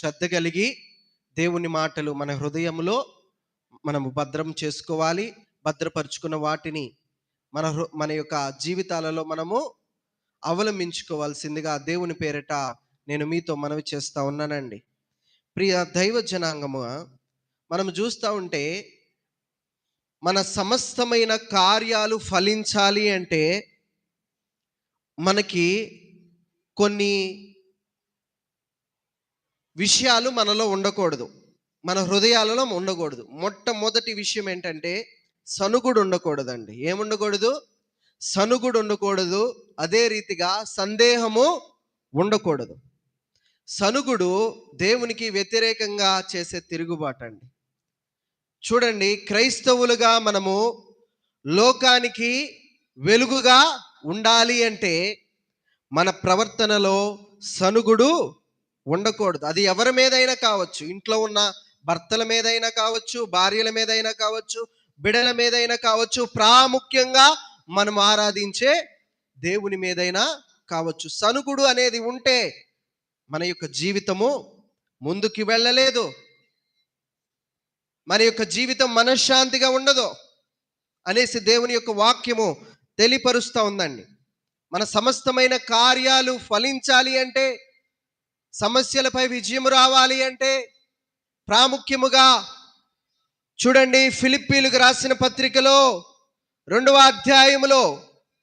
శ్రద్ధ కలిగి దేవుని మాటలు మన హృదయంలో మనము భద్రం చేసుకోవాలి. భద్రపరుచుకున్న వాటిని మన యొక్క జీవితాలలో మనము అవలంబించుకోవాల్సిందిగా దేవుని పేరిట నేను మీతో మనవి చేస్తా ఉన్నానండి. ప్రియ దైవ జనాంగము, మనం చూస్తూ ఉంటే మన సమస్తమైన కార్యాలు ఫలించాలి అంటే మనకి కొన్ని విషయాలు మనలో ఉండకూడదు, మన హృదయాలలో ఉండకూడదు. మొట్టమొదటి విషయం ఏంటంటే సనుగుడు ఉండకూడదండి. ఏముండకూడదు? సనుగుడు ఉండకూడదు. అదే రీతిగా సందేహము ఉండకూడదు. సనుగుడు దేవునికి వ్యతిరేకంగా చేసే తిరుగుబాటు అండి. చూడండి, క్రైస్తవులుగా మనము లోకానికి వెలుగుగా ఉండాలి అంటే మన ప్రవర్తనలో సనుగుడు ఉండకూడదు. అది ఎవరి మీదైనా కావచ్చు, ఇంట్లో ఉన్న భర్తల మీదైనా కావచ్చు, భార్యల మీదైనా కావచ్చు, బిడల మీదైనా కావచ్చు, ప్రాముఖ్యంగా మనం ఆరాధించే దేవుని మీదైనా కావచ్చు. సనుగుడు అనేది ఉంటే మన యొక్క జీవితము ముందుకు వెళ్ళలేదు, మన యొక్క జీవితం మనశ్శాంతిగా ఉండదు అనేసి దేవుని యొక్క వాక్యము తెలియపరుస్తూ ఉందండి. మన సమస్తమైన కార్యాలు ఫలించాలి అంటే, సమస్యలపై విజయం రావాలి అంటే ప్రాముఖ్యముగా చూడండి, ఫిలిప్పీలకు రాసిన పత్రికలో 2వ అధ్యాయములో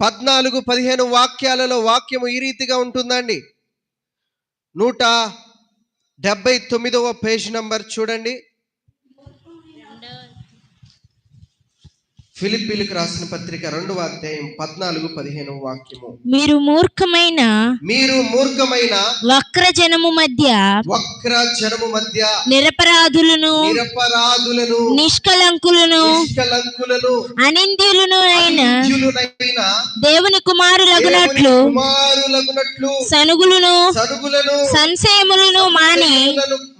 14-15 వాక్యాలలో వాక్యము ఈ రీతిగా ఉంటుందండి. 179వ పేజ్ నంబర్ చూడండి. ఫిలిప్పీలకు రాసిన పత్రిక 2వ అధ్యాయం 14-15 వాక్యము. మీరు మూర్ఖమైన వక్ర జనము మధ్య నిరపరాధులను నిష్కలంకులను అనింద్యులను అయిన దేవుని కుమారులగునట్లు సనుగులను సంశయములను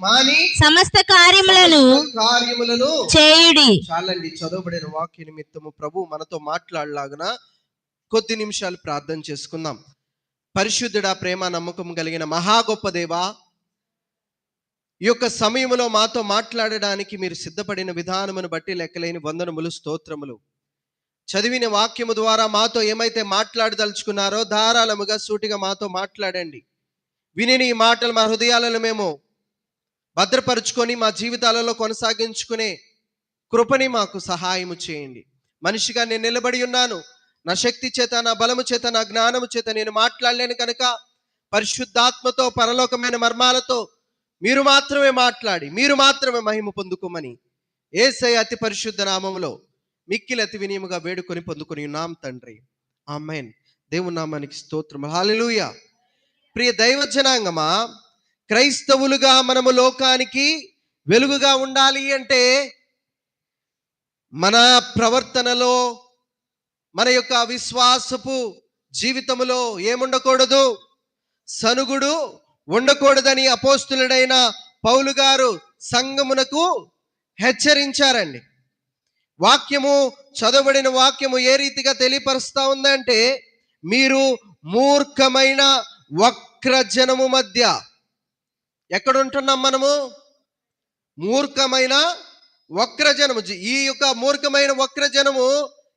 మాని సమస్త కార్యములను చేయుడి. చాలండి, చదవబడిన వాక్య నిమిత్తము ప్రభు మనతో మాట్లాడలాగున కొద్ది నిమిషాలు ప్రార్థన చేసుకుందాం. పరిశుద్ధుడా, ప్రేమ నమ్మకం కలిగిన మహా గొప్ప దేవా, ఈ యొక్క సమయంలో మాతో మాట్లాడడానికి మీరు సిద్ధపడిన విధానమును బట్టి లెక్కలేని వందనములు, స్తోత్రములు. చదివిన వాక్యము ద్వారా మాతో ఏమైతే మాట్లాడదలుచుకున్నారో ధారాళముగా సూటిగా మాతో మాట్లాడండి. విని ఈ మాటలు మా హృదయాలను మేము భద్రపరుచుకొని మా జీవితాలలో కొనసాగించుకునే కృపని మాకు సహాయము చేయండి. మనిషిగా నేను నిలబడి ఉన్నాను, నా శక్తి చేత, నా బలము చేత, నా జ్ఞానము చేత నేను మాట్లాడలేను కనుక పరిశుద్ధాత్మతో, పరలోకమైన మర్మాలతో మీరు మాత్రమే మాట్లాడి మీరు మాత్రమే మహిమ పొందుకోమని యేసయ్య అతి పరిశుద్ధ నామములో మిక్కిలి అతి వినయముగా వేడుకొని పొందుకొని ఉన్నాం తండ్రి, ఆమేన్. దేవుని నామానికి స్తోత్రం, హల్లెలూయా. ప్రియ దైవ జనాంగమా, క్రైస్తవులుగా మనము లోకానికి వెలుగుగా ఉండాలి అంటే మన ప్రవర్తనలో, మన యొక్క విశ్వాసపు జీవితములో ఏముండకూడదు? సనుగుడు ఉండకూడదని అపోస్తులుడైన పౌలు గారు సంఘమునకు హెచ్చరించారండి. వాక్యము, చదవబడిన వాక్యము ఏ రీతిగా తెలియపరుస్తా ఉందంటే, మీరు మూర్ఖమైన వక్ర జనము మధ్య. ఎక్కడుంటున్నాం మనము? మూర్ఖమైన వక్రజనము. ఈ యొక్క మూర్ఖమైన వక్రజనము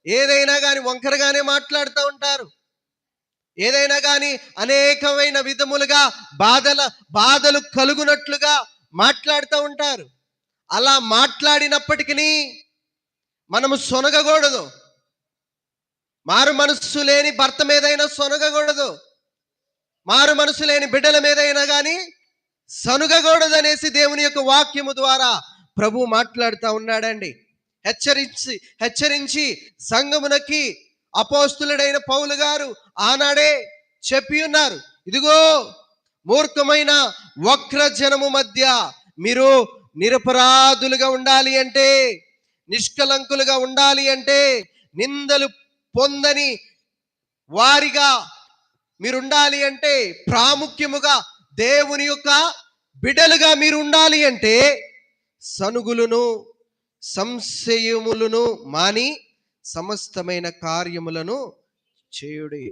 ఏదైనా కానీ వంకరగానే మాట్లాడుతూ ఉంటారు. ఏదైనా కానీ అనేకమైన విధములుగా బాధలు కలుగునట్లుగా మాట్లాడుతూ ఉంటారు. అలా మాట్లాడినప్పటికీ మనము సొనగకూడదు. మారు మనస్సు లేని భర్త మీదైనా సొనగకూడదు, మారు మనసు లేని బిడ్డల మీదైనా కానీ సనుగకూడదు అనేసి దేవుని యొక్క వాక్యము ద్వారా ప్రభు మాట్లాడుతూ ఉన్నాడండి. హెచ్చరించి సంఘమునకి అపోస్తులుడైన పౌలు గారు ఆనాడే చెప్పి ఉన్నారు, ఇదిగో మూర్ఖమైన వక్ర జనము మధ్య మీరు నిరపరాధులుగా ఉండాలి అంటే, నిష్కలంకులుగా ఉండాలి అంటే, నిందలు పొందని వారిగా మీరు ఉండాలి అంటే, ప్రాముఖ్యముగా దేవుని యొక్క బిడ్డలుగా మీరు ఉండాలి అంటే సనుగులను సంశయములను మాని సమస్తమైన కార్యములను చేయుడి.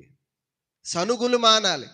సనుగులు మానాలి.